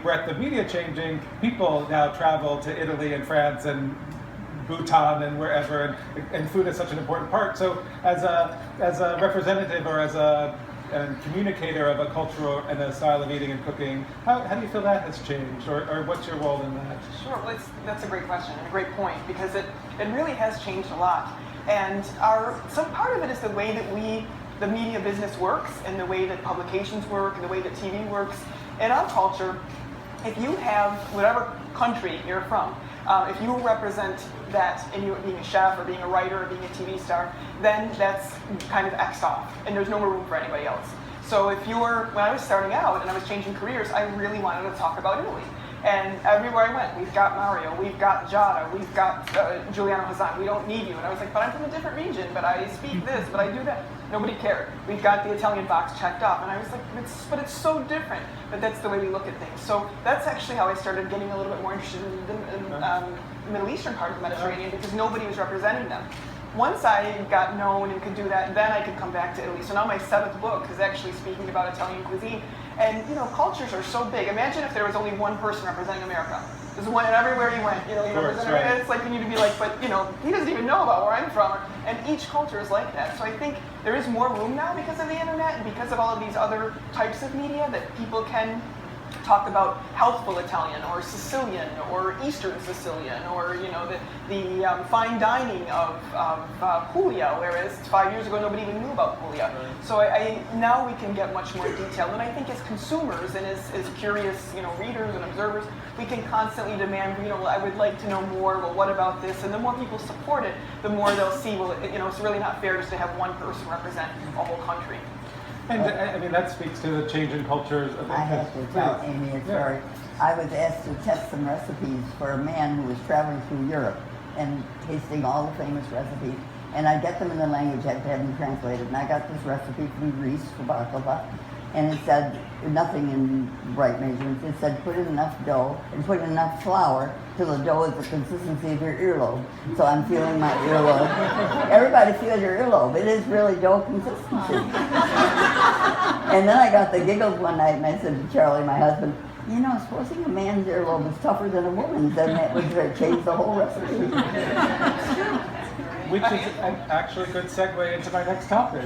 breadth of media changing, people now travel to Italy and France and Bhutan and wherever, and food is such an important part. So as a representative or as a communicator of a cultural and a style of eating and cooking, how do you feel that has changed, or what's your role in that? Sure, well, that's a great question and a great point, because it really has changed a lot. And some part of it is the way that the media business works, and the way that publications work, and the way that TV works. In our culture, if you have whatever country you're from, if you represent that in you being a chef or being a writer or being a TV star, then that's kind of X'd off, and there's no more room for anybody else. So when I was starting out and I was changing careers, I really wanted to talk about Italy. And everywhere I went, we've got Mario, we've got Giada, we've got Giuliano Hazan, we don't need you. And I was like, but I'm from a different region, but I speak this, but I do that. Nobody cared. We've got the Italian box checked off. And I was like, but it's so different. But that's the way we look at things. So that's actually how I started getting a little bit more interested in the Middle Eastern part of the Mediterranean, because nobody was representing them. Once I got known and could do that, then I could come back to Italy. So now my 7th book is actually speaking about Italian cuisine. And cultures are so big. Imagine if there was only one person representing America. There's one, and everywhere you went, you represent America. Right. It's like you need to be like, but he doesn't even know about where I'm from. And each culture is like that. So I think there is more room now because of the internet and because of all of these other types of media that people can talk about healthful Italian or Sicilian or Eastern Sicilian or the fine dining of Puglia, whereas 5 years ago nobody even knew about Puglia. Right. So now we can get much more detailed, and I think as consumers and as curious readers and observers, we can constantly demand, well, I would like to know more. Well, what about this? And the more people support it, the more they'll see. Well, it's really not fair just to have one person represent a whole country. And I mean, that speaks to the change in cultures. I have to tell Amy a story. I was asked to test some recipes for a man who was traveling through Europe and tasting all the famous recipes. And I get them in the language, I have to have them translated. And I got this recipe from Greece for baklava. And it said, nothing in right measurements, it said put in enough dough and put in enough flour till the dough is the consistency of your earlobe. So I'm feeling my earlobe. Everybody feels your earlobe. It is really dough consistency. And then I got the giggles one night and I said to Charlie, my husband, supposing a man's earlobe is tougher than a woman's, then that would change the whole recipe. Which is actually a good segue into my next topic.